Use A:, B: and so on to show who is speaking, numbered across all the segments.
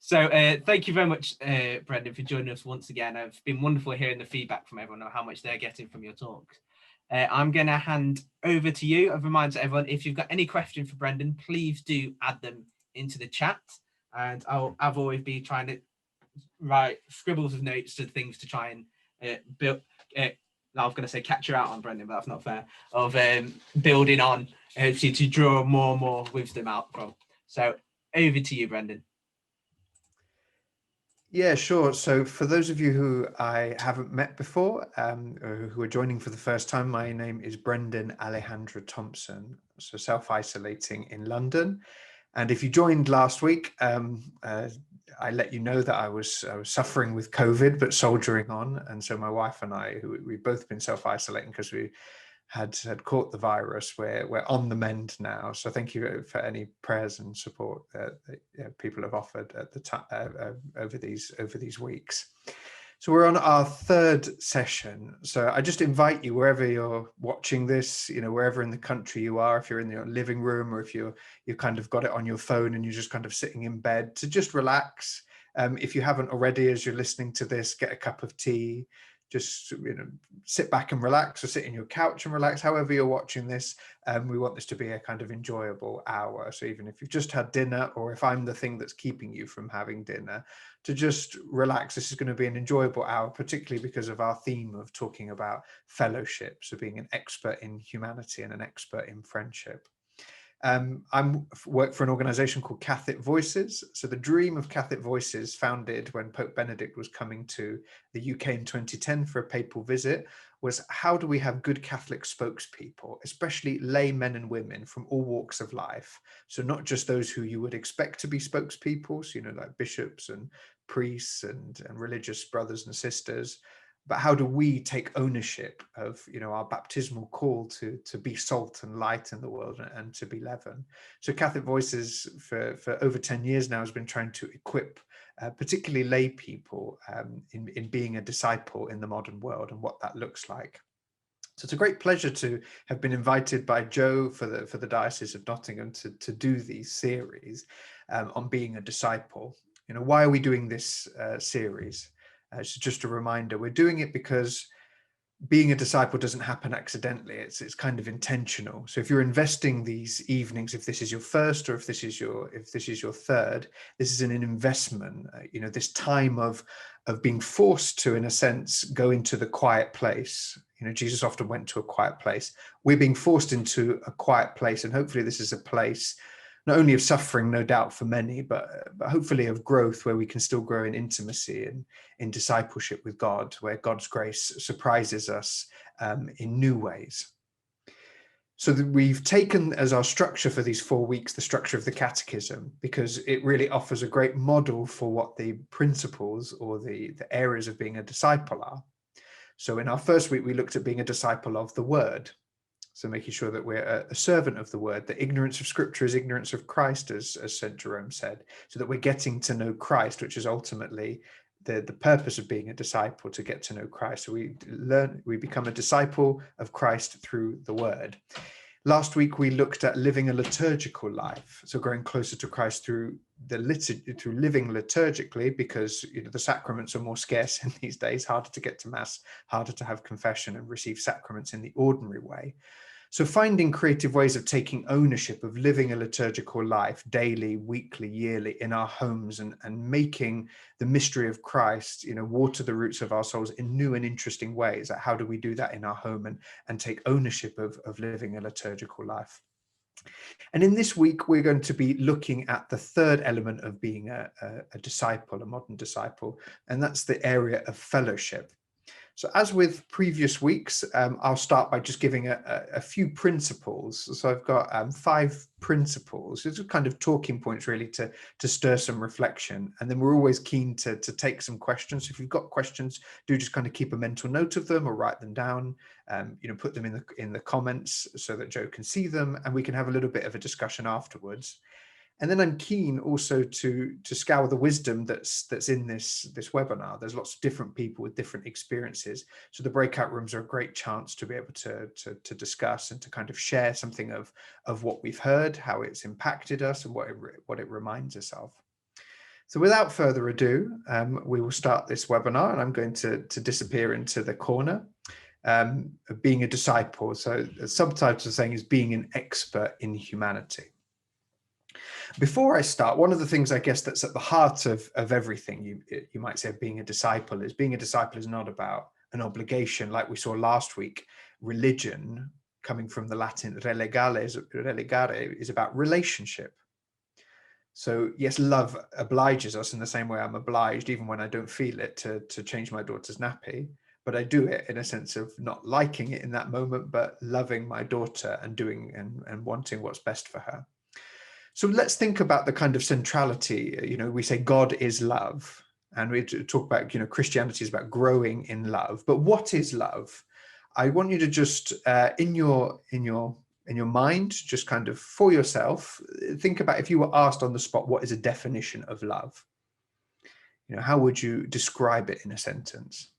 A: So thank you very much, Brenden, for joining us once again. It's been wonderful hearing the feedback from everyone on how much they're getting from your talks. I'm going to hand over to you. A reminder to everyone, if you've got any questions for Brenden, please do add them into the chat. And I've always been trying to write scribbles of notes to things to try and build. I was going to say catch you out on, Brenden, but that's not fair. Of building on to draw more and more wisdom out from. So over to you, Brenden.
B: Yeah, sure. So for those of you who I haven't met before, or who are joining for the first time, my name is Brenden Thompson, so self-isolating in London. And if you joined last week, I let you know that I was suffering with COVID, but soldiering on. And so my wife and I, we've both been self-isolating because we had caught the virus. We're on the mend now. So thank you for any prayers and support that people have offered at the time over these weeks. So we're on our third session. So I just invite you, wherever you're watching this, wherever in the country you are, if you're in your living room or if you've kind of got it on your phone and you're just kind of sitting in bed, to just relax. If you haven't already, as you're listening to this, get a cup of tea. Just sit back and relax, or sit in your couch and relax. However you're watching this, we want this to be a kind of enjoyable hour. So even if you've just had dinner, or if I'm the thing that's keeping you from having dinner, to just relax. This is going to be an enjoyable hour, particularly because of our theme of talking about fellowship, so being an expert in humanity and an expert in friendship. I work for an organization called Catholic Voices. So the dream of Catholic Voices, founded when Pope Benedict was coming to the UK in 2010 for a papal visit, was how do we have good Catholic spokespeople, especially lay men and women from all walks of life. So not just those who you would expect to be spokespeople, so, like bishops and priests and religious brothers and sisters, but how do we take ownership of our baptismal call to be salt and light in the world and to be leaven. So Catholic Voices for over 10 years now has been trying to equip particularly lay people in being a disciple in the modern world and what that looks like. So it's a great pleasure to have been invited by Joe for the Diocese of Nottingham to do these series on being a disciple. Why are we doing this series? So just a reminder, we're doing it because being a disciple doesn't happen accidentally. It's kind of intentional. So if you're investing these evenings, if this is your first or if this is your third, this is an investment. This time of being forced to, in a sense, go into the quiet place. Jesus often went to a quiet place. We're being forced into a quiet place, and hopefully this is a place not only of suffering, no doubt, for many, but hopefully of growth, where we can still grow in intimacy and in discipleship with God, where God's grace surprises us in new ways. So we've taken as our structure for these 4 weeks the structure of the Catechism, because it really offers a great model for what the principles or the areas of being a disciple are. So in our first week, we looked at being a disciple of the Word. So making sure that we're a servant of the word, that ignorance of scripture is ignorance of Christ, as St. Jerome said, so that we're getting to know Christ, which is ultimately the purpose of being a disciple, to get to know Christ. So we become a disciple of Christ through the word. Last week, we looked at living a liturgical life, so growing closer to Christ through through living liturgically, because the sacraments are more scarce in these days, harder to get to Mass, harder to have confession and receive sacraments in the ordinary way. So finding creative ways of taking ownership of living a liturgical life daily, weekly, yearly in our homes, and making the mystery of Christ, water the roots of our souls in new and interesting ways. How do we do that in our home and take ownership of living a liturgical life? And in this week, we're going to be looking at the third element of being a disciple, a modern disciple, and that's the area of fellowship. So as with previous weeks, I'll start by just giving a few principles. So I've got 5 principles. It's kind of talking points really to stir some reflection. And then we're always keen to take some questions. So if you've got questions, do just kind of keep a mental note of them or write them down. Put them in the comments so that Joe can see them, and we can have a little bit of a discussion afterwards. And then I'm keen also to scour the wisdom that's in this webinar. There's lots of different people with different experiences. So the breakout rooms are a great chance to be able to discuss and to kind of share something of what we've heard, how it's impacted us, and what it reminds us of. So without further ado, we will start this webinar, and I'm going to disappear into the corner of being a disciple. So the subtitle is saying is being an expert in humanity. Before I start, one of the things I guess that's at the heart of everything you might say of being a disciple is not about an obligation like we saw last week. Religion, coming from the Latin relegare, is about relationship. So yes, love obliges us in the same way I'm obliged, even when I don't feel it, to change my daughter's nappy. But I do it in a sense of not liking it in that moment, but loving my daughter and doing and wanting what's best for her. So let's think about the kind of centrality. We say God is love, and we talk about, Christianity is about growing in love. But what is love? I want you to just in your mind, just kind of for yourself, think about, if you were asked on the spot, what is a definition of love? How would you describe it in a sentence?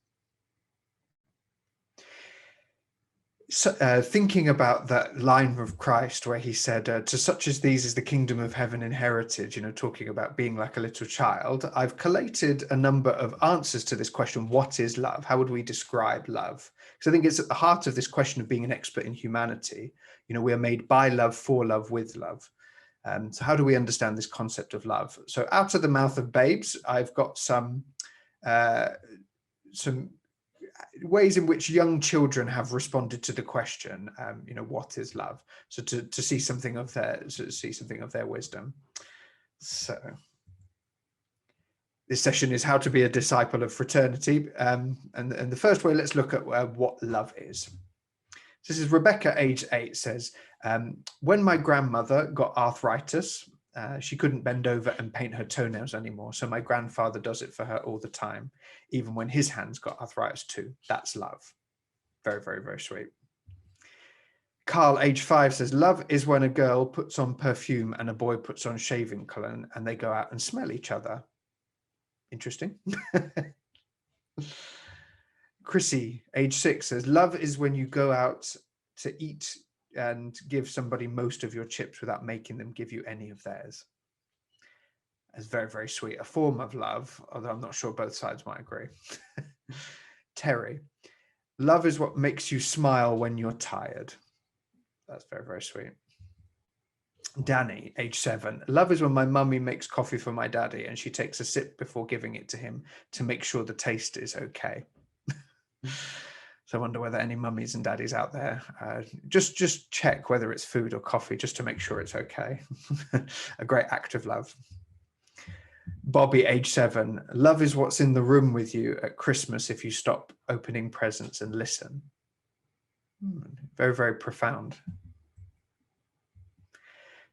B: So, thinking about that line of Christ where he said, to such as these is the kingdom of heaven inherited, talking about being like a little child, I've collated a number of answers to this question, what is love? How would we describe love? Because I think it's at the heart of this question of being an expert in humanity. We are made by love, for love, with love. So how do we understand this concept of love? So out of the mouth of babes, I've got some ways in which young children have responded to the question, what is love? So to see something of their wisdom. So this session is how to be a disciple of fraternity. And the first way, let's look at what love is. This is Rebecca, age 8, says, when my grandmother got arthritis, she couldn't bend over and paint her toenails anymore. So my grandfather does it for her all the time, even when his hands got arthritis too. That's love. Very, very, very sweet. Carl, age 5, says, love is when a girl puts on perfume and a boy puts on shaving cologne and they go out and smell each other. Interesting. Chrissy, age 6, says, love is when you go out to eat and give somebody most of your chips without making them give you any of theirs. It's very, very sweet. A form of love, although I'm not sure both sides might agree. Terry, love is what makes you smile when you're tired. That's very, very sweet. Danny, age 7, love is when my mummy makes coffee for my daddy and she takes a sip before giving it to him to make sure the taste is okay. So I wonder whether any mummies and daddies out there, just check whether it's food or coffee, just to make sure it's okay. A great act of love. Bobby, age 7, love is what's in the room with you at Christmas if you stop opening presents and listen. Very, very profound.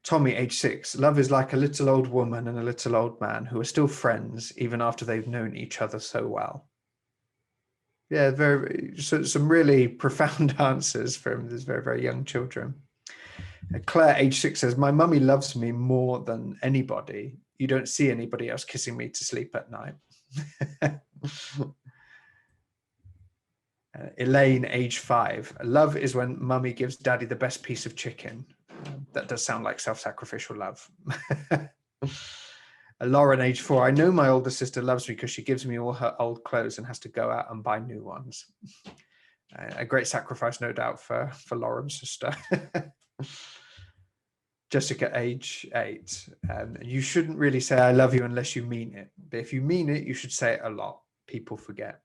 B: Tommy, age 6, love is like a little old woman and a little old man who are still friends even after they've known each other so well. Yeah, some really profound answers from these very, very young children. Claire, age 6, says, my mummy loves me more than anybody. You don't see anybody else kissing me to sleep at night. Elaine, age 5, love is when mummy gives daddy the best piece of chicken. That does sound like self-sacrificial love. Lauren, age 4, I know my older sister loves me because she gives me all her old clothes and has to go out and buy new ones. A great sacrifice, no doubt, for Lauren's sister. Jessica, age 8, you shouldn't really say I love you unless you mean it. But if you mean it, you should say it a lot. People forget.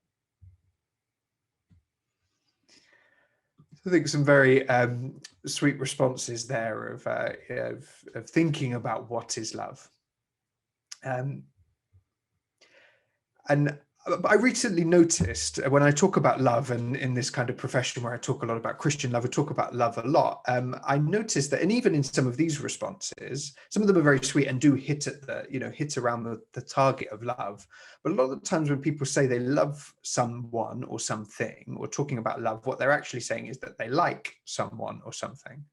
B: I think some very sweet responses there of thinking about what is love. And I recently noticed when I talk about love, and in this kind of profession where I talk a lot about Christian love, I talk about love a lot. I noticed that, and even in some of these responses, some of them are very sweet and do hit at hit around the target of love. But a lot of the times when people say they love someone or something, or talking about love, what they're actually saying is that they like someone or something.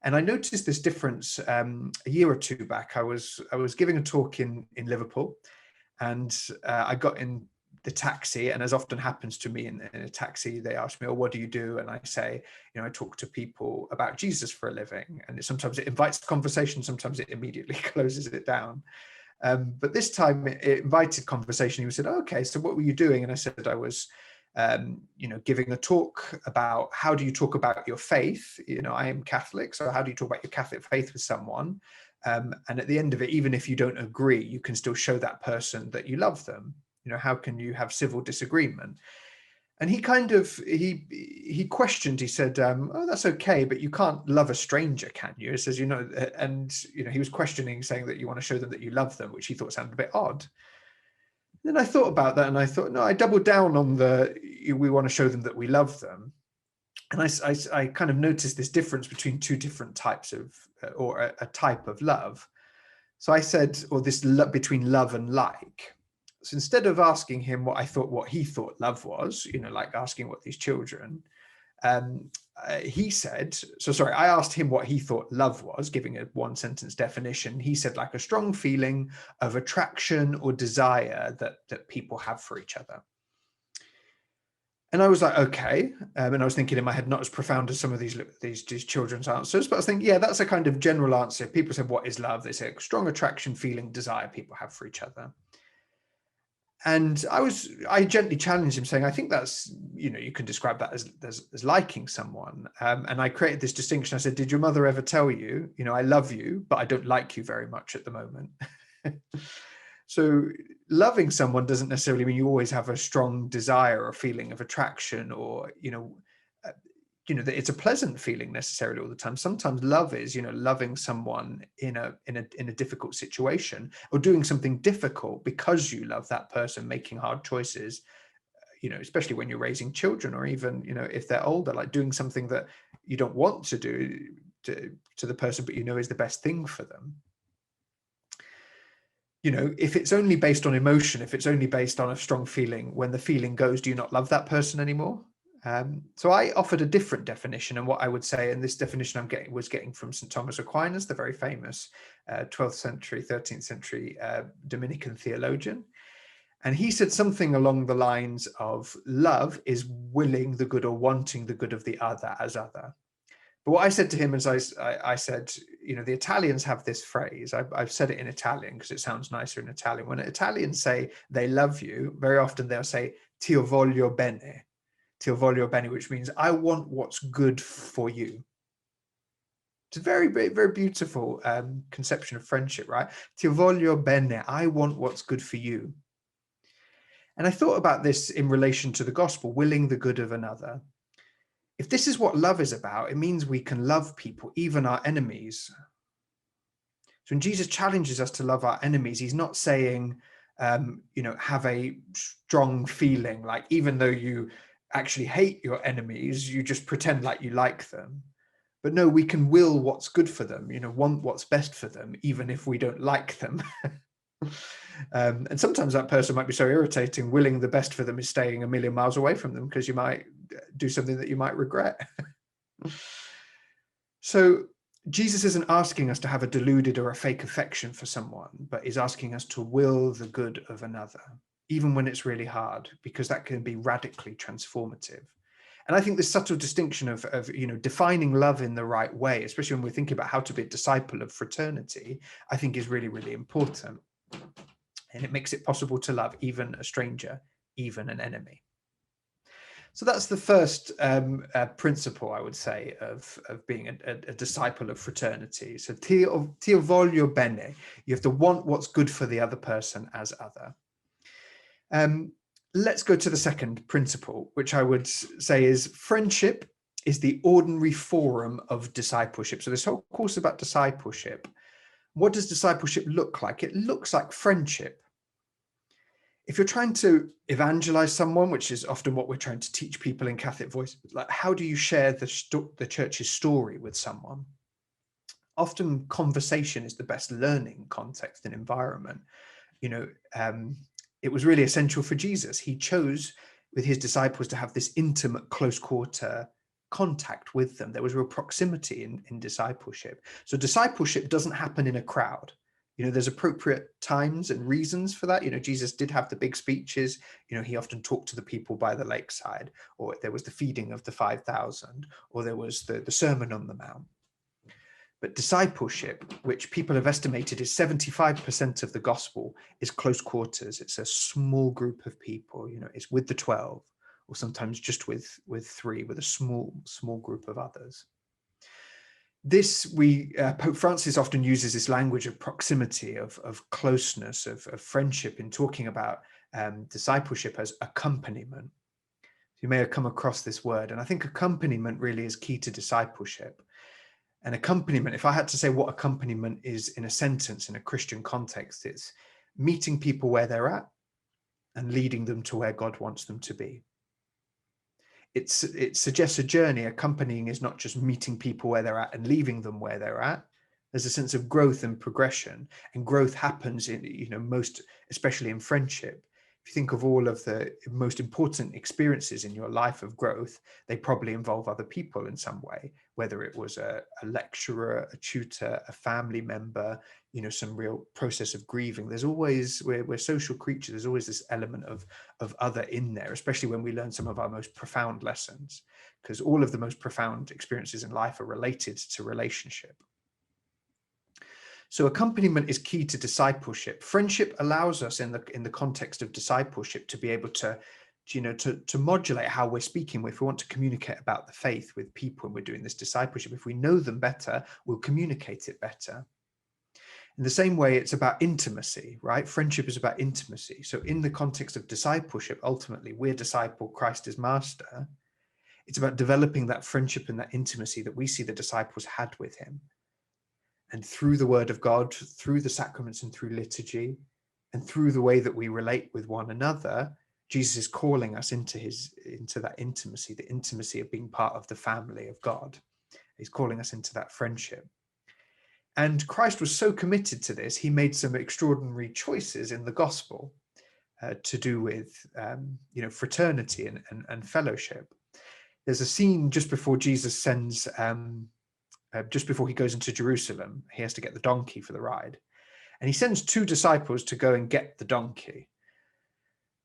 B: And I noticed this difference a year or two back. I was giving a talk in Liverpool, and I got in the taxi, and as often happens to me in a taxi, they ask me, oh, what do you do? And I say, I talk to people about Jesus for a living. And sometimes it invites conversation, sometimes it immediately closes it down. But this time it invited conversation. He said, oh, okay, so what were you doing? And I said, I was, giving a talk about how do you talk about your faith? I am Catholic, so how do you talk about your Catholic faith with someone? And at the end of it, even if you don't agree, you can still show that person that you love them. How can you have civil disagreement? And he he questioned, he said, oh, that's okay, but you can't love a stranger, can you? He says, and he was questioning, saying that you want to show them that you love them, which he thought sounded a bit odd. Then I thought about that, and I thought, no, I doubled down on we want to show them that we love them. And I kind of noticed this difference between two different types of, or a type of love. So I said, or this between love and like. So instead of asking him what he thought love was, like asking what these children, he said, I asked him what he thought love was, giving a one sentence definition. He said, like a strong feeling of attraction or desire that people have for each other. And I was like, okay. And I was thinking in my head, not as profound as some of these children's answers, but I was thinking, yeah, that's a kind of general answer. People said, what is love? They say strong attraction, feeling, desire people have for each other. And I gently challenged him, saying, I think that's, you can describe that as liking someone. And I created this distinction. I said, did your mother ever tell you, I love you, but I don't like you very much at the moment? So loving someone doesn't necessarily mean you always have a strong desire or feeling of attraction, or, that it's a pleasant feeling necessarily all the time. Sometimes love is, loving someone in a difficult situation, or doing something difficult because you love that person, making hard choices, especially when you're raising children, or even, if they're older, like doing something that you don't want to do to the person, but is the best thing for them. If it's only based on emotion, if it's only based on a strong feeling, when the feeling goes, do you not love that person anymore? So I offered a different definition, and what I would say, and this definition was getting from St. Thomas Aquinas, the very famous 12th century, 13th century Dominican theologian. And he said something along the lines of, love is willing the good or wanting the good of the other as other. But what I said to him is, I said, the Italians have this phrase. I've said it in Italian because it sounds nicer in Italian. When Italians say they love you, very often they'll say ti voglio bene. Ti voglio bene, which means I want what's good for you. It's a very, very, very beautiful conception of friendship, right? Ti voglio bene. I want what's good for you. And I thought about this in relation to the gospel, willing the good of another. If this is what love is about, it means we can love people, even our enemies. So when Jesus challenges us to love our enemies, he's not saying, have a strong feeling, like even though you actually hate your enemies, you just pretend like you like them. But no, we can will what's good for them, want what's best for them, even if we don't like them. And sometimes that person might be so irritating, willing the best for them is staying a million miles away from them, because you might do something that you might regret. So Jesus isn't asking us to have a deluded or a fake affection for someone, but is asking us to will the good of another, even when it's really hard, because that can be radically transformative. And I think this subtle distinction of defining love in the right way, especially when we're thinking about how to be a disciple of fraternity, I think is really, really important. And it makes it possible to love even a stranger, even an enemy. So that's the first principle, I would say, of being a disciple of fraternity. So ti voglio bene. You have to want what's good for the other person as other. Let's go to the second principle, which I would say is friendship is the ordinary forum of discipleship. So this whole course is about discipleship. What does discipleship look like? It looks like friendship. If you're trying to evangelize someone, which is often what we're trying to teach people in Catholic Voice, like how do you share the church's story with someone? Often conversation is the best learning context and environment. It was really essential for Jesus. He chose with his disciples to have this intimate, close quarter contact with them. There was real proximity in discipleship. So discipleship doesn't happen in a crowd. There's appropriate times and reasons for that. Jesus did have the big speeches. He often talked to the people by the lakeside, or there was the feeding of the 5,000, or there was the Sermon on the Mount. But discipleship, which people have estimated is 75% of the gospel, is close quarters. It's a small group of people, it's with the 12, or sometimes just with 3, with a small group of others. Pope Francis often uses this language of proximity, of closeness, of friendship, in talking about discipleship as accompaniment. You may have come across this word, and I think accompaniment really is key to discipleship. And accompaniment, if I had to say what accompaniment is in a sentence in a Christian context, it's meeting people where they're at and leading them to where God wants them to be. It suggests a journey. Accompanying is not just meeting people where they're at and leaving them where they're at. There's a sense of growth and progression, and growth happens in, most, especially in friendship. If you think of all of the most important experiences in your life of growth, they probably involve other people in some way, whether it was a lecturer, a tutor, a family member, some real process of grieving. There's always, we're social creatures, there's always this element of other in there, especially when we learn some of our most profound lessons, because all of the most profound experiences in life are related to relationship. So accompaniment is key to discipleship. Friendship allows us in the context of discipleship to be able to modulate how we're speaking. If we want to communicate about the faith with people and we're doing this discipleship, if we know them better, we'll communicate it better. In the same way, it's about intimacy, right? Friendship is about intimacy. So in the context of discipleship, ultimately, we're disciple, Christ is master. It's about developing that friendship and that intimacy that we see the disciples had with him. And through the word of God, through the sacraments and through liturgy, and through the way that we relate with one another, Jesus is calling us into that intimacy, the intimacy of being part of the family of God. He's calling us into that friendship. And Christ was so committed to this, he made some extraordinary choices in the gospel to do with fraternity and fellowship. There's a scene just before Jesus sends just before he goes into Jerusalem. He has to get the donkey for the ride. And he sends 2 disciples to go and get the donkey.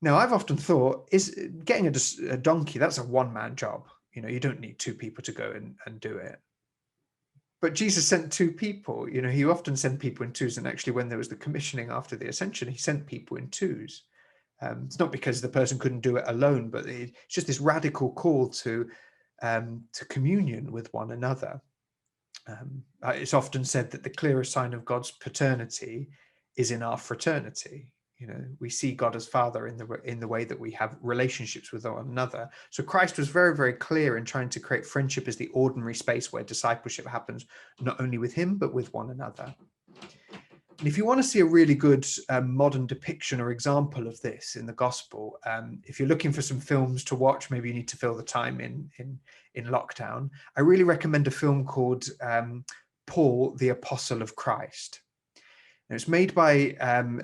B: Now, I've often thought, is getting a donkey, that's a one-man job. You don't need 2 people to go and do it. But Jesus sent 2 people. He often sent people in twos. And actually, when there was the commissioning after the ascension, he sent people in twos. It's not because the person couldn't do it alone, but it's just this radical call to communion with one another. It's often said that the clearest sign of God's paternity is in our fraternity. We see God as Father in the way that we have relationships with one another. So Christ was very, very clear in trying to create friendship as the ordinary space where discipleship happens, not only with him, but with one another. And if you want to see a really good modern depiction or example of this in the gospel, if you're looking for some films to watch, maybe you need to fill the time in lockdown, I really recommend a film called Paul, the Apostle of Christ. Now, it's made by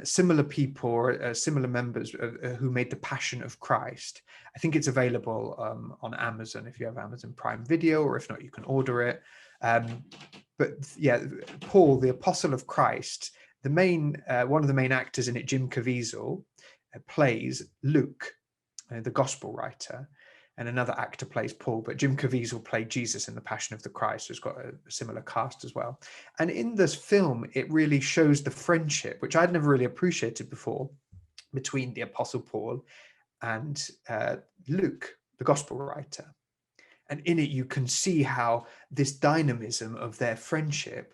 B: similar people, or similar members who made The Passion of Christ. I think it's available on Amazon if you have Amazon Prime Video, or if not, you can order it. But yeah, Paul, the Apostle of Christ, one of the main actors in it, Jim Caviezel, plays Luke, the gospel writer, and another actor plays Paul, but Jim Caviezel played Jesus in The Passion of the Christ, so it's got a similar cast as well. And in this film, it really shows the friendship, which I'd never really appreciated before, between the Apostle Paul and Luke, the gospel writer. And in it, you can see how this dynamism of their friendship,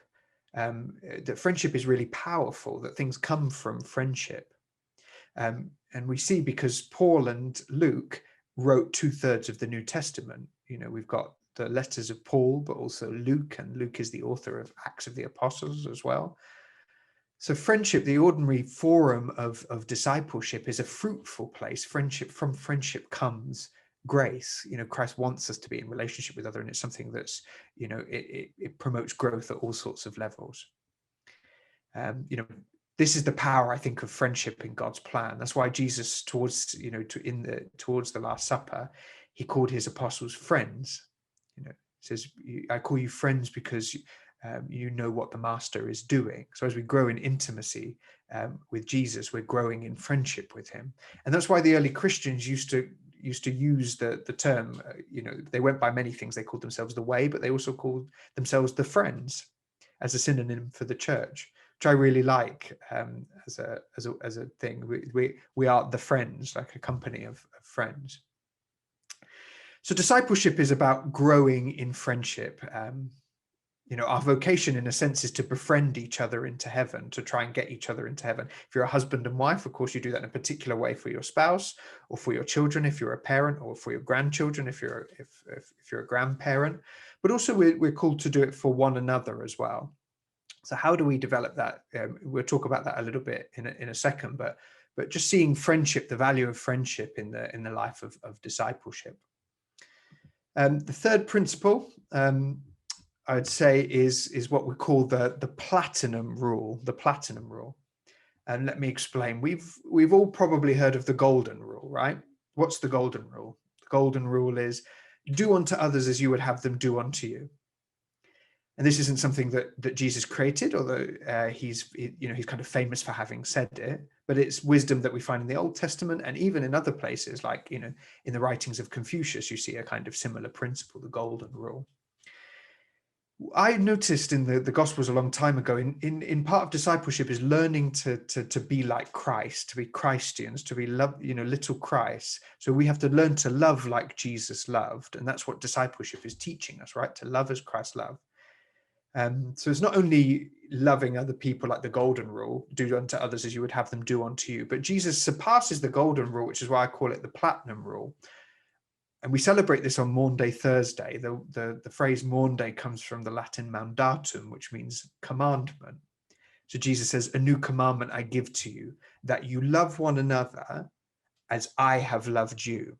B: that friendship is really powerful, that things come from friendship. And we see, because Paul and Luke wrote 2/3 of the New Testament. We've got the letters of Paul, but also Luke, and Luke is the author of Acts of the Apostles as well. So friendship, the ordinary forum of discipleship, is a fruitful place. From friendship comes grace. Christ wants us to be in relationship with others, and it's something that's, it promotes growth at all sorts of levels. This is the power, I think, of friendship in God's plan. That's why Jesus, towards the Last Supper, he called his apostles friends. Says, "I call you friends because you know what the Master is doing." So as we grow in intimacy with Jesus, we're growing in friendship with him, and that's why the early Christians used to use the term. They went by many things. They called themselves the Way, but they also called themselves the Friends. as a synonym for the church, which I really like as a thing. We are the friends, like a company of friends. So discipleship is about growing in friendship. Our vocation, in a sense, is to befriend each other into heaven, to try and get each other into heaven. If you're a husband and wife, of course, you do that in a particular way for your spouse, or for your children if you're a parent, or for your grandchildren if you're a grandparent. But also, we're called to do it for one another as well. So how do we develop that? We'll talk about that a little bit in a second. But just seeing friendship, the value of friendship in the life of discipleship. The third principle, I'd say, is what we call the platinum rule. The platinum rule, and let me explain. We've all probably heard of the golden rule, right? What's the golden rule? The golden rule is do unto others as you would have them do unto you. And this isn't something that Jesus created, although he's kind of famous for having said it. But it's wisdom that we find in the Old Testament, and even in other places, like in the writings of Confucius, you see a kind of similar principle, the golden rule. I noticed in the Gospels a long time ago, in part of discipleship is learning to be like Christ, to be Christians, to be little Christ. So we have to learn to love like Jesus loved, and that's what discipleship is teaching us, right? To love as Christ loved. So it's not only loving other people like the golden rule, do unto others as you would have them do unto you, but Jesus surpasses the golden rule, which is why I call it the platinum rule. And we celebrate this on Maunday Thursday. The phrase Maunday comes from the Latin mandatum, which means commandment. So Jesus says, a new commandment I give to you, that you love one another as I have loved you.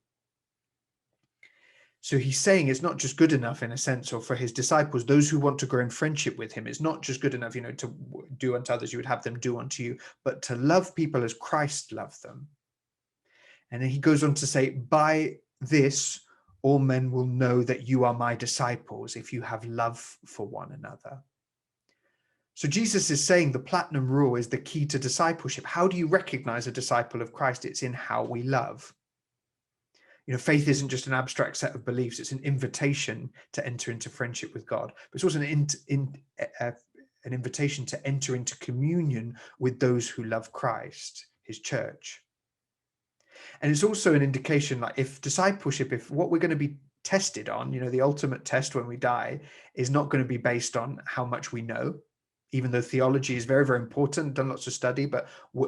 B: So he's saying it's not just good enough, in a sense, or for his disciples, those who want to grow in friendship with him, it's not just good enough, to do unto others you would have them do unto you, but to love people as Christ loved them. And then he goes on to say, by this, all men will know that you are my disciples, if you have love for one another. So Jesus is saying the platinum rule is the key to discipleship. How do you recognize a disciple of Christ? It's in how we love. Faith isn't just an abstract set of beliefs. It's an invitation to enter into friendship with God. But it's also an invitation to enter into communion with those who love Christ, his church. And it's also an indication, like if what we're going to be tested on, the ultimate test when we die is not going to be based on how much we know, even though theology is very, very important, done lots of study, but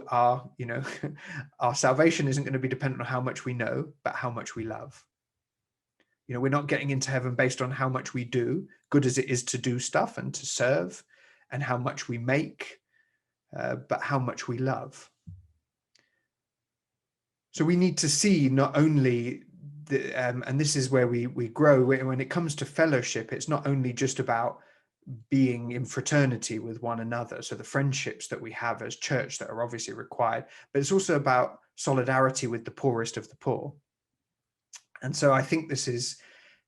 B: our salvation isn't going to be dependent on how much we know, but how much we love. We're not getting into heaven based on how much we do, good as it is to do stuff and to serve, and how much we make, but how much we love. So we need to see not only and this is where we grow, when it comes to fellowship, it's not only just about being in fraternity with one another, so the friendships that we have as church that are obviously required, but it's also about solidarity with the poorest of the poor. And so I think this is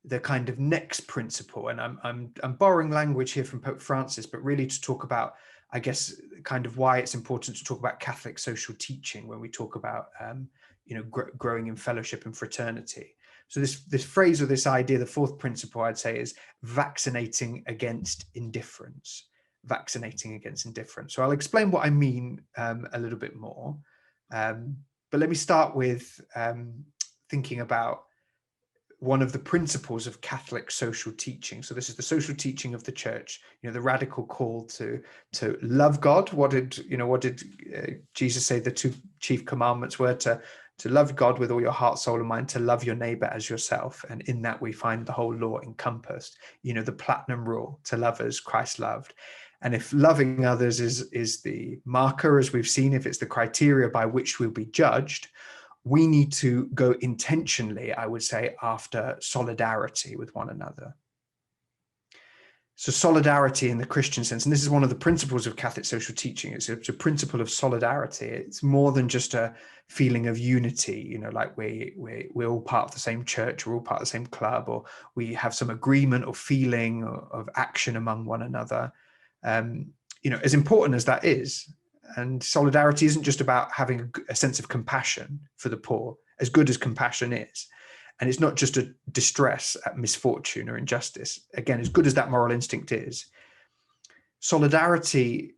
B: the kind of next principle, and I'm borrowing language here from Pope Francis, but really to talk about, I guess, kind of why it's important to talk about Catholic social teaching when we talk about growing in fellowship and fraternity. So this phrase, or this idea, the fourth principle, I'd say, is vaccinating against indifference. Vaccinating against indifference. So I'll explain what I mean a little bit more. But let me start with thinking about one of the principles of Catholic social teaching. So this is the social teaching of the church, the radical call to love God. What did Jesus say the two chief commandments were? To love God with all your heart, soul, and mind, to love your neighbor as yourself. And in that we find the whole law encompassed, the platinum rule, to love as Christ loved. And if loving others is the marker, as we've seen, if it's the criteria by which we'll be judged, we need to go intentionally, I would say, after solidarity with one another. So solidarity in the Christian sense, and this is one of the principles of Catholic social teaching, it's a principle of solidarity. It's more than just a feeling of unity, like we're all part of the same church, we're all part of the same club, or we have some agreement or feeling of action among one another. As important as that is, and solidarity isn't just about having a sense of compassion for the poor, as good as compassion is. And it's not just a distress at misfortune or injustice. Again, as good as that moral instinct is, solidarity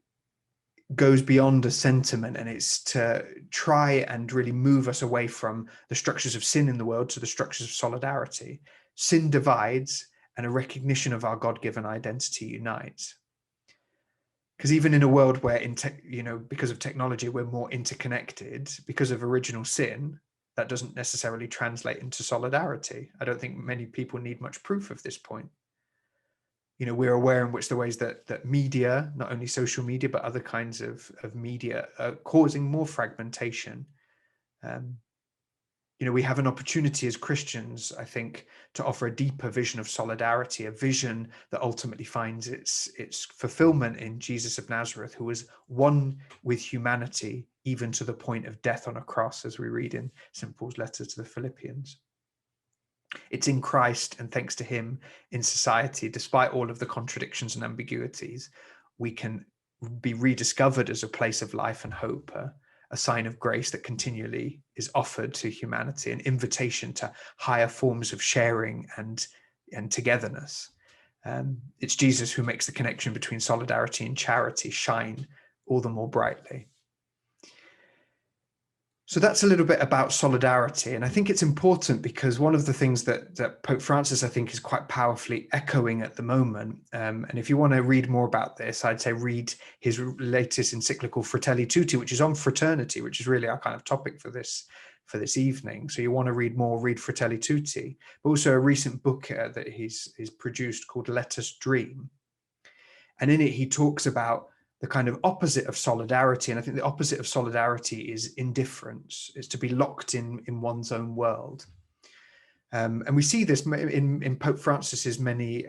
B: goes beyond a sentiment, and it's to try and really move us away from the structures of sin in the world to the structures of solidarity. Sin divides, and a recognition of our God-given identity unites. Because even in a world where, because of technology, we're more interconnected, because of original sin, that doesn't necessarily translate into solidarity. I don't think many people need much proof of this point. We're aware in which the ways that media, not only social media, but other kinds of media, are causing more fragmentation. We have an opportunity as Christians, I think, to offer a deeper vision of solidarity, a vision that ultimately finds its fulfillment in Jesus of Nazareth, who was one with humanity, even to the point of death on a cross, as we read in St. Paul's letter to the Philippians. It's in Christ, and thanks to him, in society, despite all of the contradictions and ambiguities, we can be rediscovered as a place of life and hope, a sign of grace that continually is offered to humanity, an invitation to higher forms of sharing and togetherness. It's Jesus who makes the connection between solidarity and charity shine all the more brightly. So that's a little bit about solidarity. And I think it's important because one of the things that Pope Francis, I think, is quite powerfully echoing at the moment. And if you want to read more about this, I'd say read his latest encyclical Fratelli Tutti, which is on fraternity, which is really our kind of topic for this evening. So you want to read more, read Fratelli Tutti, but also a recent book that he's produced called Let Us Dream. And in it, he talks about the kind of opposite of solidarity. And I think the opposite of solidarity is indifference. It's to be locked in one's own world. And we see this in Pope Francis's many,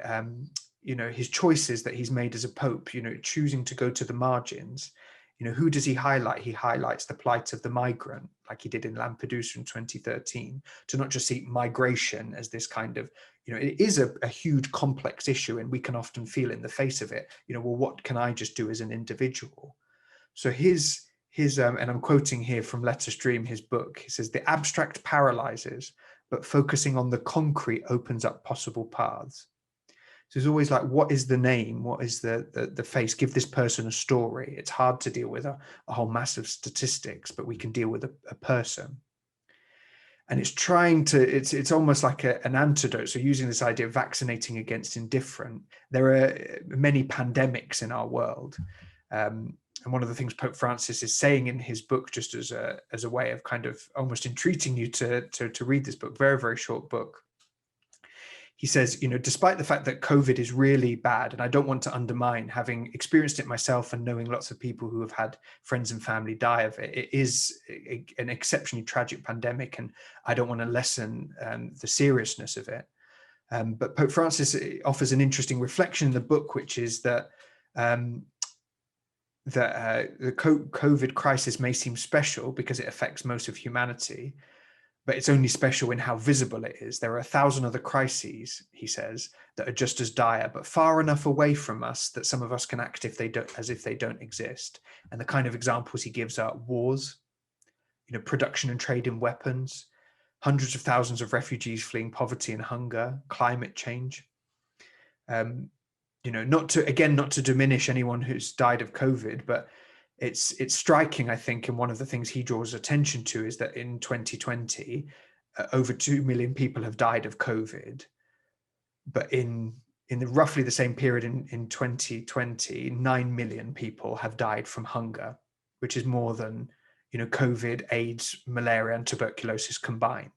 B: his choices that he's made as a pope, choosing to go to the margins. Who does he highlight? He highlights the plight of the migrant, like he did in Lampedusa in 2013, to not just see migration as this kind of, it is a huge complex issue, and we can often feel in the face of it, well, what can I just do as an individual? So his and I'm quoting here from Let Us Dream, his book, he says, the abstract paralyzes, but focusing on the concrete opens up possible paths. So it's always like, what is the name? What is the face? Give this person a story. It's hard to deal with a whole mass of statistics, but we can deal with a person. And it's trying to, it's almost like an antidote. So using this idea of vaccinating against indifferent, there are many pandemics in our world. And one of the things Pope Francis is saying in his book, just as a way of kind of almost entreating you to read this book, very, very short book. He says, despite the fact that COVID is really bad, and I don't want to undermine, having experienced it myself and knowing lots of people who have had friends and family die of it, it is an exceptionally tragic pandemic, and I don't want to lessen the seriousness of it. But Pope Francis offers an interesting reflection in the book, which is that the COVID crisis may seem special because it affects most of humanity, but it's only special in how visible it is. There are 1,000 other crises, he says, that are just as dire, but far enough away from us that some of us can act as if they don't exist. And the kind of examples he gives are wars, production and trade in weapons, hundreds of thousands of refugees fleeing poverty and hunger, climate change. Not to diminish anyone who's died of COVID, but it's striking, I think, and one of the things he draws attention to is that in 2020, over 2 million people have died of COVID. But in roughly the same period in 2020, 9 million people have died from hunger, which is more than, COVID, AIDS, malaria, and tuberculosis combined.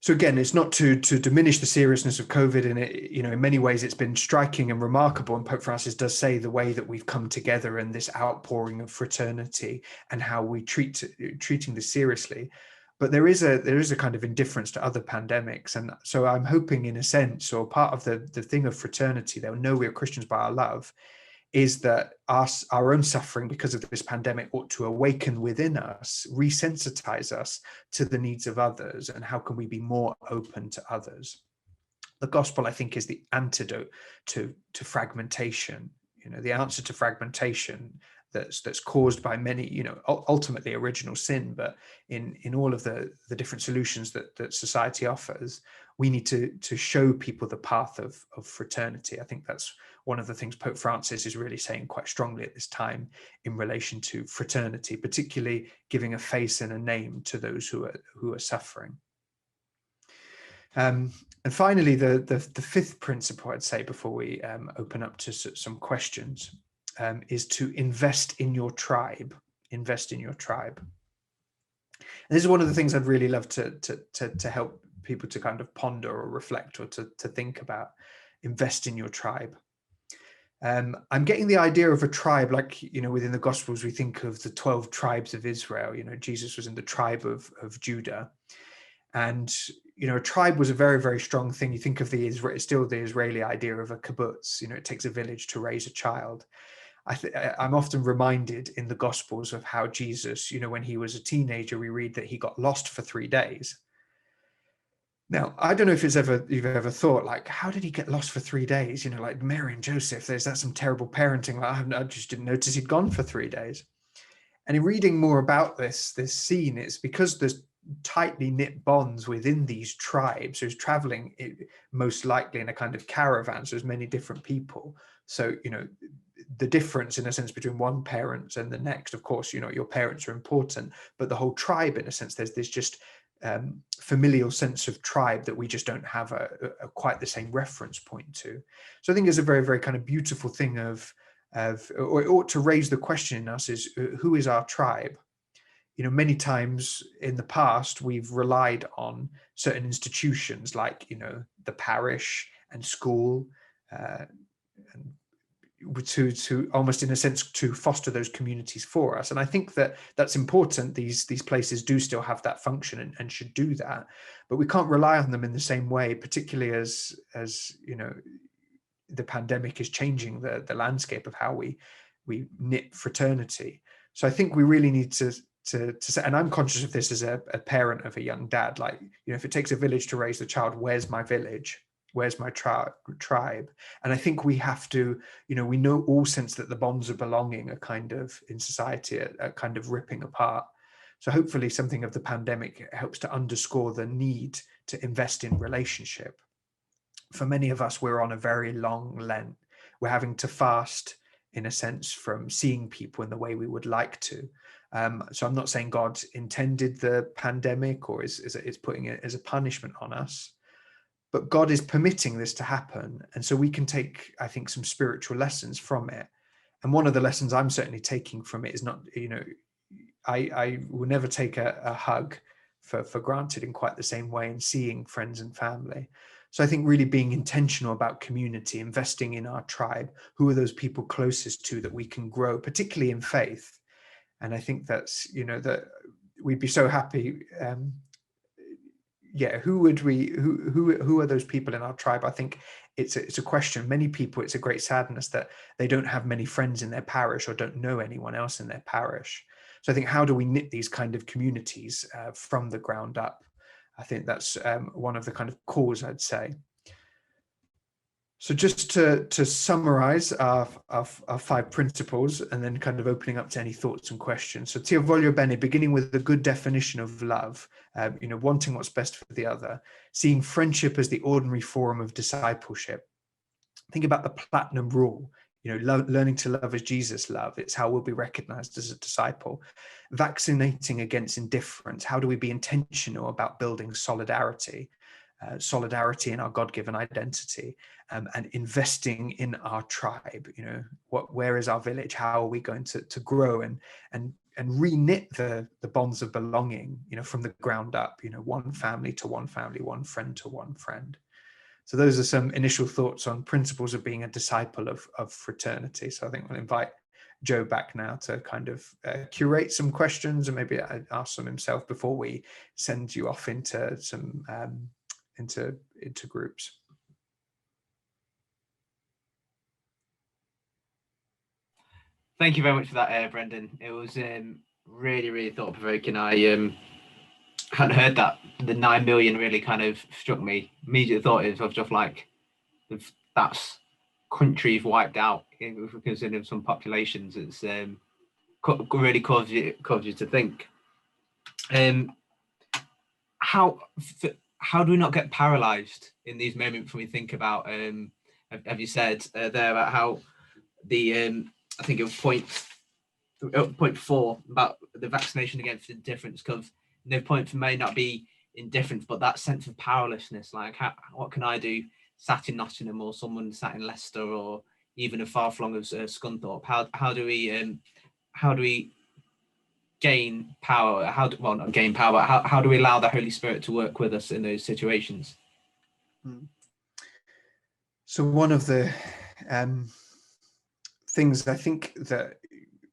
B: So again, it's not to diminish the seriousness of COVID, and in many ways it's been striking and remarkable. And Pope Francis does say the way that we've come together and this outpouring of fraternity and how we treating this seriously. But there is a kind of indifference to other pandemics, and so I'm hoping, in a sense, or part of the thing of fraternity, they'll know we are Christians by our love, is that our own suffering because of this pandemic ought to awaken within us, resensitize us to the needs of others, and how can we be more open to others. The gospel, I think, is the antidote to fragmentation. The answer to fragmentation, that's caused by many, ultimately original sin, but in all of the different solutions that society offers, we need to show people the path of fraternity. I think that's one of the things Pope Francis is really saying quite strongly at this time in relation to fraternity, particularly giving a face and a name to those who are suffering. And finally, the fifth principle I'd say before we open up to some questions is to invest in your tribe. Invest in your tribe. And this is one of the things I'd really love to help people to kind of ponder or reflect or to think about. Invest in your tribe. I'm getting the idea of a tribe, like, within the Gospels, we think of the 12 tribes of Israel. Jesus was in the tribe of Judah. And, a tribe was a very, very strong thing. You think of the Israeli idea of a kibbutz, it takes a village to raise a child. I'm often reminded in the Gospels of how Jesus, when he was a teenager, we read that he got lost for 3 days. Now, I don't know if you've ever thought, like, how did he get lost for 3 days? Like Mary and Joseph, that's some terrible parenting. Like, I just didn't notice he'd gone for 3 days. And in reading more about this scene, it's because there's tightly knit bonds within these tribes. Who's traveling most likely in a kind of caravan, so there's many different people. So, the difference in a sense between one parent and the next, of course, your parents are important, but the whole tribe, in a sense, there's this just familial sense of tribe that we just don't have a quite the same reference point to. So I think it's a very, very kind of beautiful thing or it ought to raise the question in us is, who is our tribe? Many times in the past, we've relied on certain institutions like, the parish and school, and to almost in a sense to foster those communities for us. And I think that's important. These places do still have that function and should do that, but we can't rely on them in the same way, particularly as the pandemic is changing the landscape of how we knit fraternity. So I think we really need to say, and I'm conscious of this as a parent of a young dad, like, if it takes a village to raise the child, where's my village? Where's my tribe? And I think we have to, we know all sense that the bonds of belonging are kind of in society are kind of ripping apart. So hopefully something of the pandemic helps to underscore the need to invest in relationship. For many of us, we're on a very long Lent. We're having to fast, in a sense, from seeing people in the way we would like to. So I'm not saying God intended the pandemic or is putting it as a punishment on us, but God is permitting this to happen. And so we can take, I think, some spiritual lessons from it. And one of the lessons I'm certainly taking from it is not, I will never take a hug for granted in quite the same way, and seeing friends and family. So I think really being intentional about community, investing in our tribe, who are those people closest to that we can grow, particularly in faith. And I think that's, that we'd be so happy. Who are those people in our tribe? I think it's a question. Many people, it's a great sadness that they don't have many friends in their parish or don't know anyone else in their parish. So I think, how do we knit these kind of communities from the ground up? I think that's one of the kind of cores, I'd say. So just to summarize our 5 principles, and then kind of opening up to any thoughts and questions. So Ti voglio bene, beginning with the good definition of love, wanting what's best for the other, seeing friendship as the ordinary form of discipleship. Think about the platinum rule, learning to love as Jesus loved. It's how we'll be recognized as a disciple. Vaccinating against indifference. How do we be intentional about building solidarity? Solidarity in our God-given identity, and investing in our tribe. Where is our village? How are we going to grow and re-knit the bonds of belonging, from the ground up, one family to one family, one friend to one friend. So those are some initial thoughts on principles of being a disciple of fraternity. So I think we'll invite Joe back now to kind of curate some questions, and maybe ask them himself before we send you off into some into groups.
A: Thank you very much for that, Brenden. It was really, really thought-provoking. I hadn't heard that. The 9 million really kind of struck me. Immediate thought is of just like, that's countries wiped out. If we consider some populations, it's really causes you to think. How do we not get paralyzed in these moments when we think about, have you said there about how the I think it was point 4 about the vaccination against indifference, because no point may not be indifference, but that sense of powerlessness, like what can I do sat in Nottingham, or someone sat in Leicester, or even as far flung as Scunthorpe? How do we gain power? Well, not gain power, but how do we allow the Holy Spirit to work with us in those situations?
B: So one of the things I think that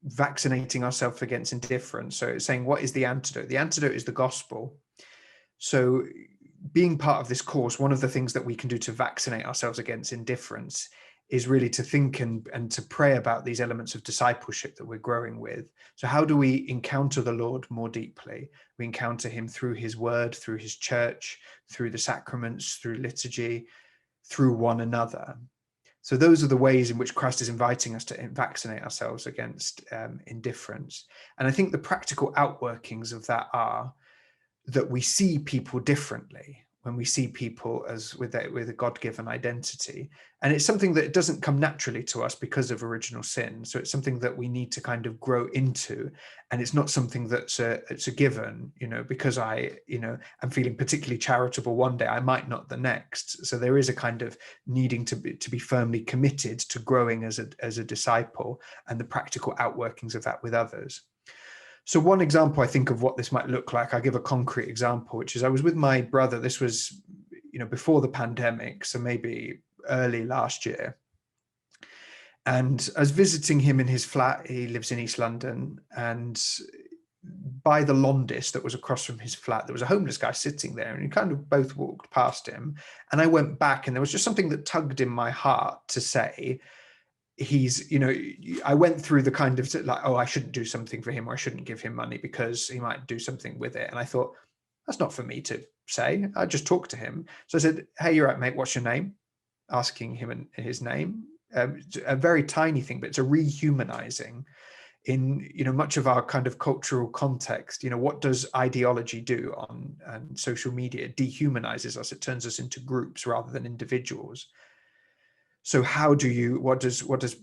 B: vaccinating ourselves against indifference, so it's saying, what is the antidote? The antidote is the gospel. So being part of this course, one of the things that we can do to vaccinate ourselves against indifference is really to think and to pray about these elements of discipleship that we're growing with. So how do we encounter the Lord more deeply? We encounter him through his word, through his church, through the sacraments, through liturgy, through one another. So those are the ways in which Christ is inviting us to vaccinate ourselves against indifference. And I think the practical outworkings of that are that we see people differently when we see people as with a God-given identity. And it's something that doesn't come naturally to us because of original sin. So it's something that we need to kind of grow into. And it's not something that's it's a given, because I'm feeling particularly charitable one day, I might not the next. So there is a kind of needing to be firmly committed to growing as a disciple, and the practical outworkings of that with others. So one example, I think, of what this might look like, I'll give a concrete example, which is I was with my brother. This was, before the pandemic, so maybe early last year. And I was visiting him in his flat. He lives in East London. And by the Londis that was across from his flat, there was a homeless guy sitting there, and we kind of both walked past him. And I went back, and there was just something that tugged in my heart to say, I went through the kind of like, oh, I shouldn't do something for him, or I shouldn't give him money because he might do something with it. And I thought, that's not for me to say. I just talked to him. So I said, hey, you're right, mate. What's your name? Asking him his name. A very tiny thing, but it's a rehumanizing in, much of our kind of cultural context. What does ideology do on social media? It dehumanizes us. It turns us into groups rather than individuals. So what does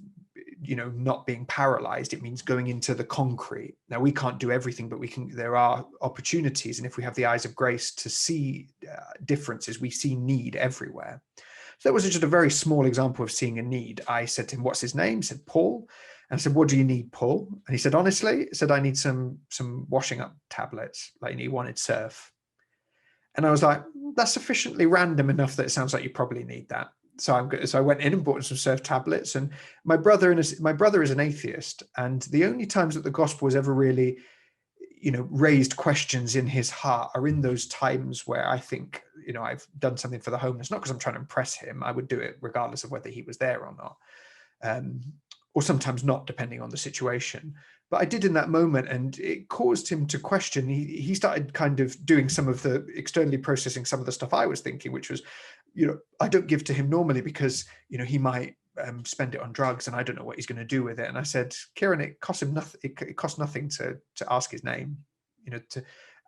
B: not being paralyzed, it means going into the concrete. Now, we can't do everything, but there are opportunities. And if we have the eyes of grace to see differences, we see need everywhere. So that was just a very small example of seeing a need. I said to him, what's his name? He said, Paul. And I said, what do you need, Paul? And he said, honestly, I need some washing up tablets, like he wanted surf. And I was like, that's sufficiently random enough that it sounds like you probably need that. So I went in and bought some surf tablets. And my brother is an atheist, and the only times that the gospel has ever really, raised questions in his heart are in those times where I think, I've done something for the homeless, not because I'm trying to impress him. I would do it regardless of whether he was there or not, or sometimes not, depending on the situation. But I did in that moment, and it caused him to question. He started kind of doing some of the externally processing some of the stuff I was thinking, which was, I don't give to him normally because, he might spend it on drugs, and I don't know what he's going to do with it. And I said, Kieran, it costs him nothing. It costs nothing to ask his name.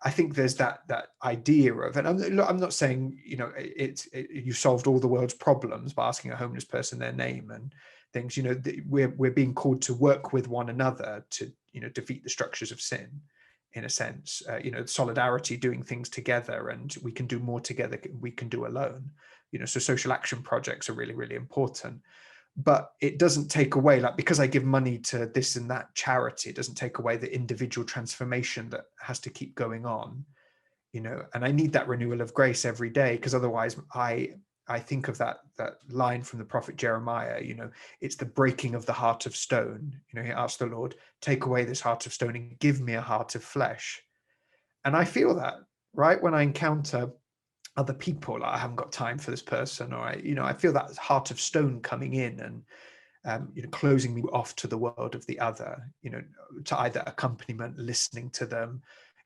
B: I think there's that idea of, and I'm not saying, you solved all the world's problems by asking a homeless person their name and things. We're being called to work with one another to, defeat the structures of sin, in a sense. Solidarity, doing things together, and we can do more together than we can do alone. So social action projects are really, really important. But it doesn't take away, like, because I give money to this and that charity, it doesn't take away the individual transformation that has to keep going on, and I need that renewal of grace every day, because otherwise I think of that line from the prophet Jeremiah, it's the breaking of the heart of stone. He asked the Lord, take away this heart of stone and give me a heart of flesh. And I feel that, right, when I encounter other people, like, I haven't got time for this person, or I feel that heart of stone coming in and closing me off to the world of the other, to either accompaniment, listening to them,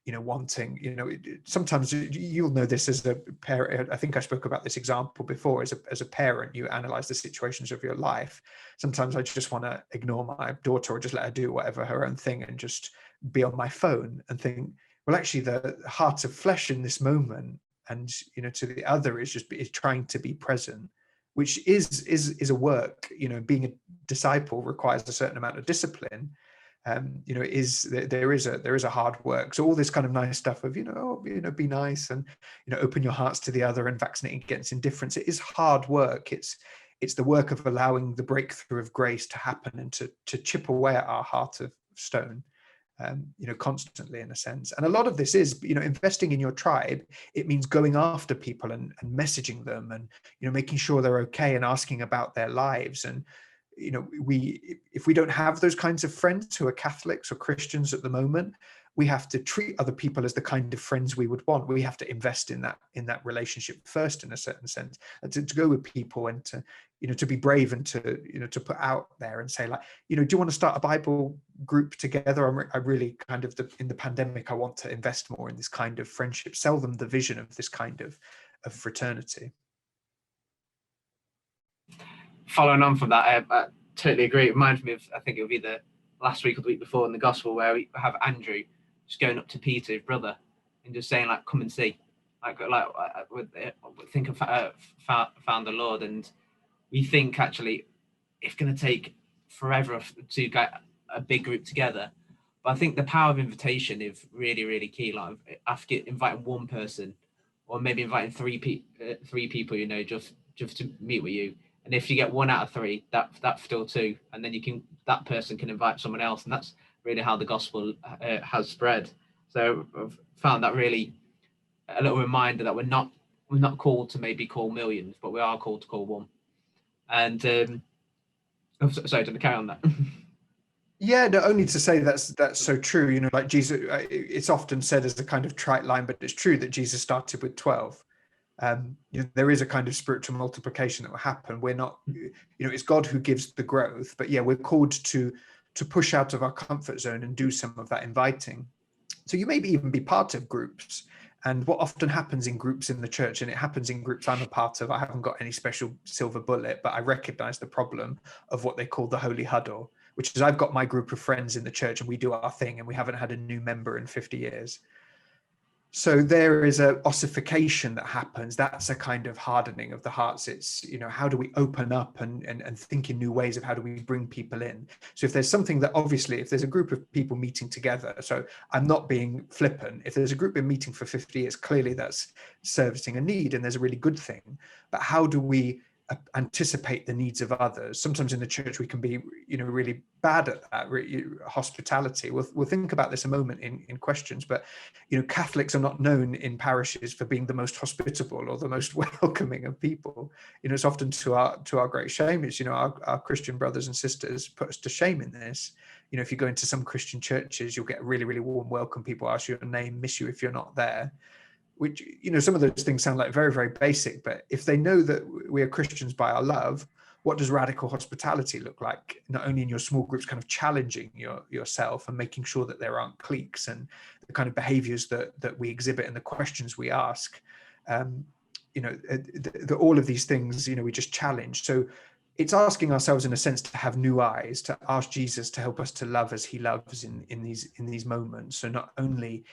B: wanting, sometimes you'll know this as a parent. I think I spoke about this example before. As a parent, you analyze the situations of your life. Sometimes I just want to ignore my daughter or just let her do whatever her own thing and just be on my phone and think, well, actually the heart of flesh in this moment, and to the other is trying to be present, which is a work. Being a disciple requires a certain amount of discipline. There is a hard work. So all this kind of nice stuff of be nice and open your hearts to the other and vaccinate against indifference. It is hard work. It's the work of allowing the breakthrough of grace to happen and to chip away at our heart of stone, constantly, in a sense. And a lot of this is investing in your tribe. It means going after people and messaging them and making sure they're okay and asking about their lives. And if we don't have those kinds of friends who are Catholics or Christians at the moment, we have to treat other people as the kind of friends we would want. We have to invest in that relationship first, in a certain sense, and to go with people and to be brave and to put out there and say, like, do you want to start a Bible group together? I really kind of in the pandemic, I want to invest more in this kind of friendship, sell them the vision of this kind of fraternity.
A: Following on from that, I totally agree. It reminds me of, I think it would be the last week or the week before in the gospel, where we have Andrew just going up to Peter, his brother, and just saying, like, come and see, like think of found the Lord. And we think actually it's going to take forever to get a big group together, but I think the power of invitation is really, really key. Like, after inviting one person, or maybe inviting three people, just to meet with you. And if you get 1 out of 3, that's still 2, and then that person can invite someone else, and that's really how the gospel has spread. So I've found that really a little reminder that we're not called to maybe call millions, but we are called to call one. And sorry, to carry on that.
B: Yeah, no, only to say that's so true. Like Jesus, it's often said as a kind of trite line, but it's true that Jesus started with 12. There is a kind of spiritual multiplication that will happen. We're not, it's God who gives the growth, but yeah, we're called to push out of our comfort zone and do some of that inviting. So you maybe even be part of groups. And what often happens in groups in the church, and it happens in groups I'm a part of, I haven't got any special silver bullet, but I recognize the problem of what they call the holy huddle, which is I've got my group of friends in the church and we do our thing and we haven't had a new member in 50 years. So there is a ossification that happens. That's a kind of hardening of the hearts. It's, how do we open up and think in new ways of how do we bring people in? So if there's something that, obviously, if there's a group of people meeting together, so I'm not being flippant, if there's a group been meeting for 50 years, clearly that's servicing a need and there's a really good thing. But how do we anticipate the needs of others? Sometimes in the church we can be really bad at that. Hospitality, we'll think about this a moment in questions, but Catholics are not known in parishes for being the most hospitable or the most welcoming of people. It's often to our great shame. It's our Christian brothers and sisters put us to shame in this. If you go into some Christian churches, you'll get really, really warm welcome. People ask your name, miss you if you're not there, which, some of those things sound like very, very basic, but if they know that we are Christians by our love, what does radical hospitality look like? Not only in your small groups, kind of challenging yourself and making sure that there aren't cliques, and the kind of behaviors that we exhibit and the questions we ask, all of these things, we just challenge. So it's asking ourselves, in a sense, to have new eyes, to ask Jesus to help us to love as he loves in these moments. So not only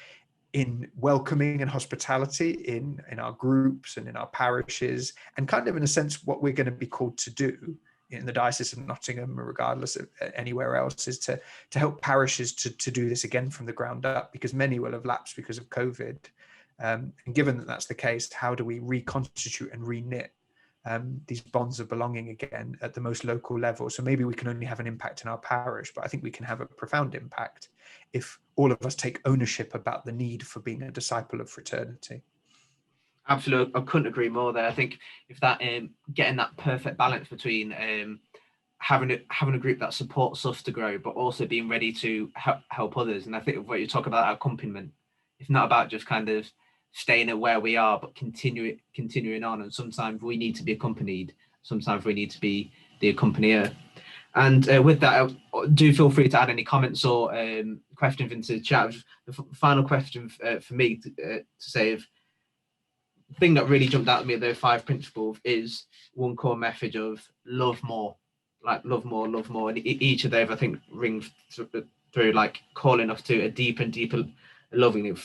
B: in welcoming and hospitality in our groups and in our parishes, and kind of in a sense what we're going to be called to do in the Diocese of Nottingham, regardless of anywhere else, is to help parishes to do this again from the ground up, because many will have lapsed because of COVID. And given that that's the case, how do we reconstitute and reknit these bonds of belonging again at the most local level? So maybe we can only have an impact in our parish, but I think we can have a profound impact if all of us take ownership about the need for being a disciple of fraternity.
A: Absolutely, I couldn't agree more there. I think if that getting that perfect balance between having a group that supports us to grow, but also being ready to help others. And I think what you talk about accompaniment, it's not about just kind of staying at where we are, but continuing on. And sometimes we need to be accompanied. Sometimes we need to be the accompanier. And with that, do feel free to add any comments or questions into the chat. The final question for me to say, if the thing that really jumped out at me of those 5 principles is one core message of love more, like love more, love more. And each of those, I think, rings through, like calling us to a deeper and deeper loving.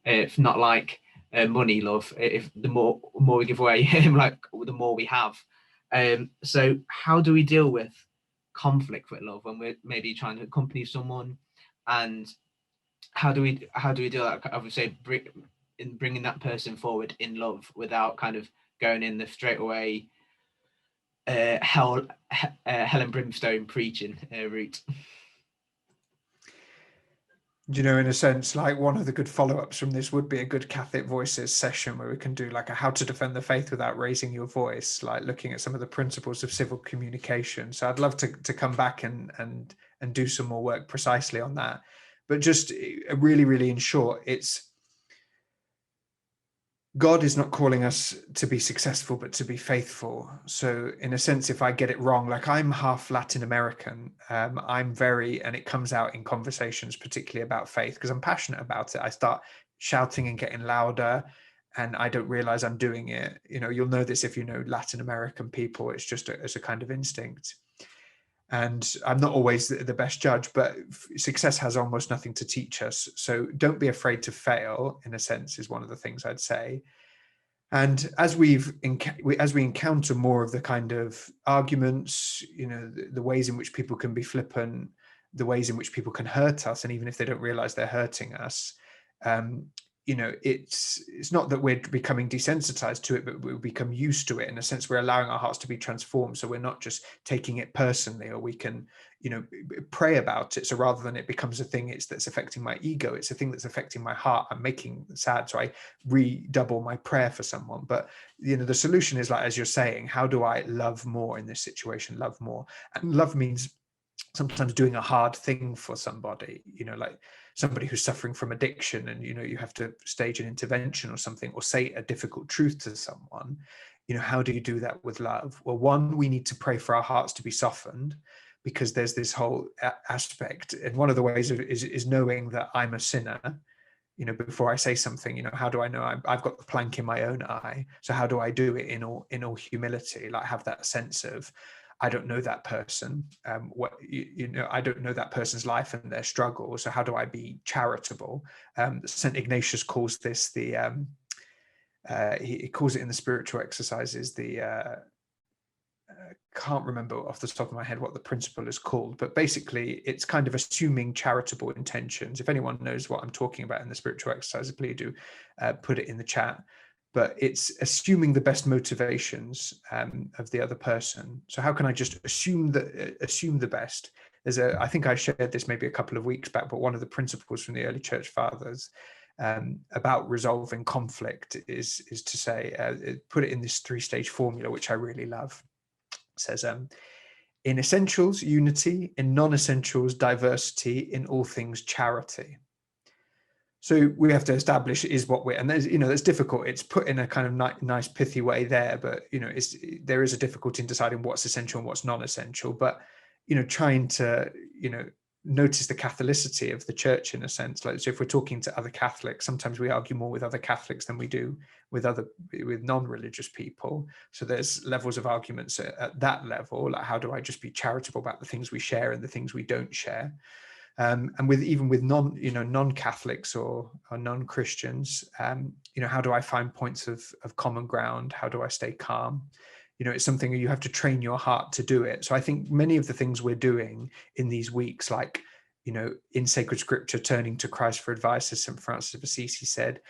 A: If not like money love, if the more we give away, like the more we have. So how do we deal with conflict with love when we're maybe trying to accompany someone, and how do we deal with that? I would say in bringing that person forward in love without kind of going in the straight away hell and brimstone preaching route.
B: You know, in a sense, like one of the good follow-ups from this would be a good Catholic Voices session where we can do like a how to defend the faith without raising your voice, like looking at some of the principles of civil communication. So I'd love to come back and do some more work precisely on that. But just really, really in short, it's God is not calling us to be successful, but to be faithful. So in a sense, if I get it wrong, like I'm half Latin American, I'm very, and it comes out in conversations, particularly about faith, because I'm passionate about it. I start shouting and getting louder, and I don't realize I'm doing it. You know, you'll know this if you know Latin American people. It's just as a kind of instinct. And I'm not always the best judge, but success has almost nothing to teach us. So don't be afraid to fail, in a sense, is one of the things I'd say. And as we encounter more of the kind of arguments, you know, the ways in which people can be flippant, the ways in which people can hurt us, and even if they don't realize they're hurting us, you know, it's not that we're becoming desensitized to it, but we become used to it. In a sense, we're allowing our hearts to be transformed. So we're not just taking it personally, or we can, you know, pray about it. So rather than it becomes a thing that's affecting my ego, it's a thing that's affecting my heart. I'm making sad. So I redouble my prayer for someone. But, you know, the solution is, like, as you're saying, how do I love more in this situation? Love more. And love means sometimes doing a hard thing for somebody, you know, like somebody who's suffering from addiction, and, you know, you have to stage an intervention or something, or say a difficult truth to someone. You know, how do you do that with love? Well, one, we need to pray for our hearts to be softened, because there's this whole aspect. And one of the ways is knowing that I'm a sinner. You know, before I say something, you know, how do I know I've got the plank in my own eye? So how do I do it in all humility? Like, have that sense of, I don't know that person. You know, I don't know that person's life and their struggle. So how do I be charitable? St. Ignatius calls this the he calls it in the spiritual exercises the can't remember off the top of my head what the principle is called, but basically it's kind of assuming charitable intentions. If anyone knows what I'm talking about in the spiritual exercises, please do put it in the chat. But it's assuming the best motivations of the other person. So how can I just assume the best? I think I shared this maybe a couple of weeks back, but one of the principles from the early church fathers about resolving conflict is to say, put it in this 3-stage formula, which I really love. It says, in essentials, unity; in non-essentials, diversity; in all things, charity. So we have to establish is what we're, and there's, you know, that's difficult. It's put in a kind of nice pithy way there, but, you know, there is a difficulty in deciding what's essential and what's non-essential. But, you know, trying to, you know, notice the Catholicity of the church, in a sense. Like, so if we're talking to other Catholics, sometimes we argue more with other Catholics than we do with non-religious people. So there's levels of arguments at that level. Like, how do I just be charitable about the things we share and the things we don't share? And even with non-Catholics or non-Christians, you know, how do I find points of common ground? How do I stay calm? You know, it's something you have to train your heart to do it. So I think many of the things we're doing in these weeks, like, you know, in sacred scripture, turning to Christ for advice, as St. Francis of Assisi said,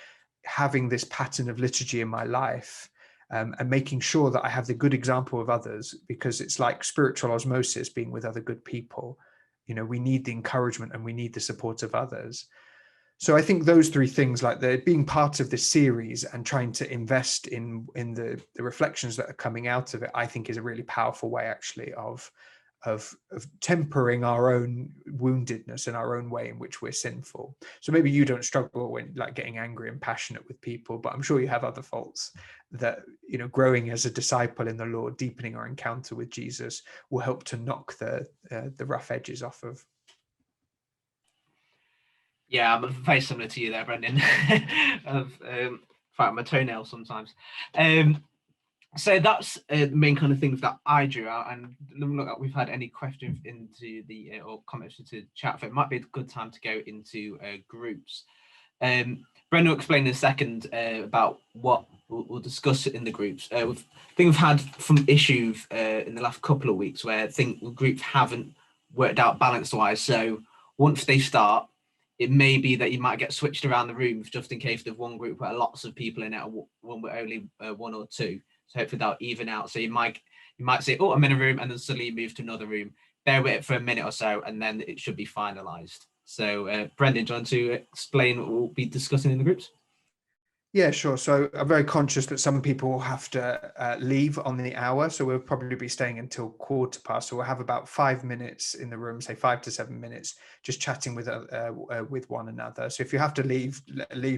B: having this pattern of liturgy in my life, and making sure that I have the good example of others, because it's like spiritual osmosis, being with other good people. You know, we need the encouragement and we need the support of others. So I think those 3 things, like they're being part of this series and trying to invest in the reflections that are coming out of it, I think is a really powerful way, actually, of of tempering our own woundedness and our own way in which we're sinful. So maybe you don't struggle when like getting angry and passionate with people, but I'm sure you have other faults that, growing as a disciple in the Lord, deepening our encounter with Jesus will help to knock the rough edges off of.
A: Yeah, I'm very similar to you there, Brenden. Of fighting my toenail sometimes. So that's the main kind of things that I drew out, and look like we've had any questions into the or comments into the chat. So it might be a good time to go into groups. Brenden will explain in a second about what we'll discuss in the groups. I think we've had some issues in the last couple of weeks where I think groups haven't worked out balance-wise. So once they start, it may be that you might get switched around the rooms just in case there's one group where lots of people in it, or one with only one or two. So hopefully that'll even out. So you might say, oh, I'm in a room, and then suddenly you move to another room. Bear with it for a minute or so, and then it should be finalised. So Brenden, do you want to explain what we'll be discussing in the groups?
B: Yeah, sure. So I'm very conscious that some people will have to leave on the hour. So we'll probably be staying until 1:15. So we'll have about 5 minutes in the room, say 5 to 7 minutes, just chatting with one another. So if you have to leave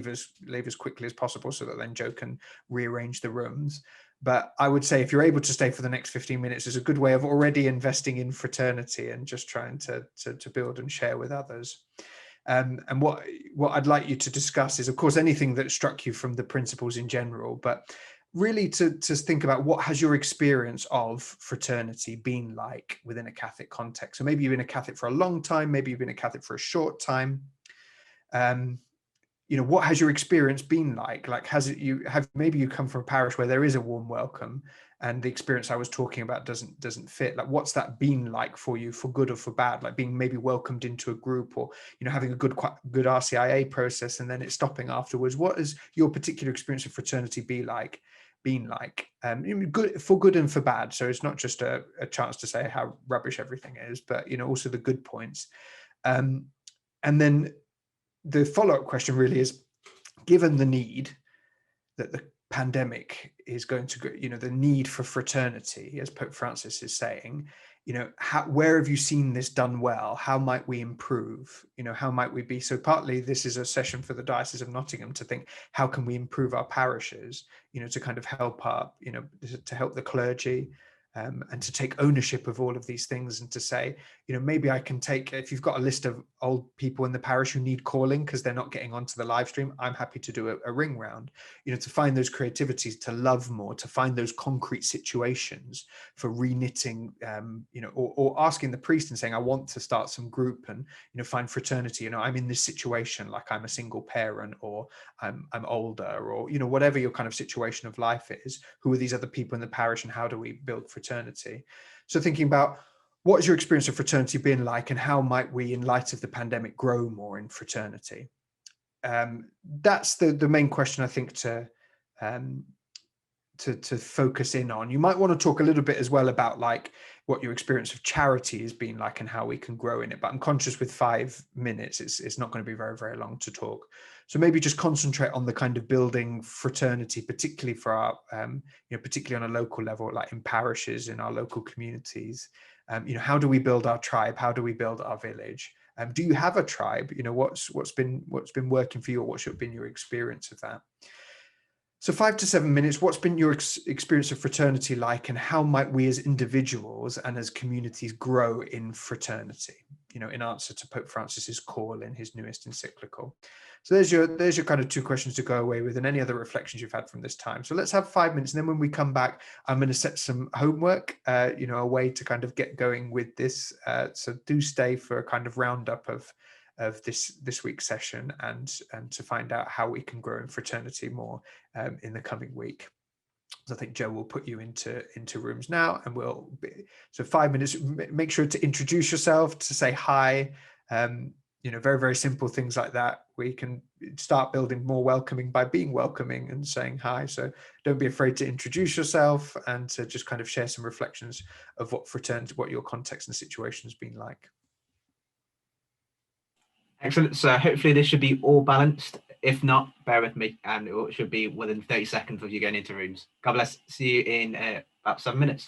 B: as quickly as possible so that then Joe can rearrange the rooms. But I would say if you're able to stay for the next 15 minutes, is a good way of already investing in fraternity and just trying to build and share with others. And what I'd like you to discuss is, of course, anything that struck you from the principles in general, but really to think about what has your experience of fraternity been like within a Catholic context. So maybe you've been a Catholic for a long time, maybe you've been a Catholic for a short time. What has your experience been like? Like, maybe you come from a parish where there is a warm welcome, and the experience I was talking about doesn't fit. Like, what's that been like for you, for good or for bad? Like being maybe welcomed into a group, or having a good RCIA process and then it stopping afterwards. What has your particular experience of fraternity been like? Good, for good and for bad. So it's not just a chance to say how rubbish everything is, but also the good points. And then the follow-up question really is, given the need that the pandemic is going to, the need for fraternity, as Pope Francis is saying, where have you seen this done well? How might we improve? How might we be? So partly this is a session for the Diocese of Nottingham to think, how can we improve our parishes, to kind of help to help the clergy, and to take ownership of all of these things, and to say, maybe I can take, if you've got a list of old people in the parish who need calling because they're not getting onto the live stream, I'm happy to do a ring round, to find those creativities, to love more, to find those concrete situations for reknitting, or asking the priest and saying, I want to start some group and, find fraternity. I'm in this situation, like I'm a single parent, or I'm older, or, whatever your kind of situation of life is, who are these other people in the parish and how do we build fraternity? So thinking about, what has your experience of fraternity been like, and how might we, in light of the pandemic, grow more in fraternity? That's the main question, I think, to focus in on. You might want to talk a little bit as well about like what your experience of charity has been like and how we can grow in it. But I'm conscious with 5 minutes, it's not going to be very, very long to talk. So maybe just concentrate on the kind of building fraternity, particularly for our, particularly on a local level, like in parishes, in our local communities. How do we build our tribe? How do we build our village? Do you have a tribe? What's been working for you, or what's been your experience of that? So 5 to 7 minutes, what's been your experience of fraternity like, and how might we as individuals and as communities grow in fraternity, in answer to Pope Francis's call in his newest encyclical? So there's your kind of 2 questions to go away with, and any other reflections you've had from this time. So let's have 5 minutes, and then when we come back, I'm going to set some homework, a way to kind of get going with this. So do stay for a kind of roundup of this week's session, and to find out how we can grow in fraternity more in the coming week. So I think Joe will put you into rooms now, and so 5 minutes. Make sure to introduce yourself, to say hi. Very, very simple things like that. We can start building more welcoming by being welcoming and saying hi. So don't be afraid to introduce yourself, and to just kind of share some reflections of what your context and situation has been like.
A: Excellent. So hopefully this should be all balanced. If not, bear with me, and it should be within 30 seconds of you going into rooms. God bless. See you in about 7 minutes.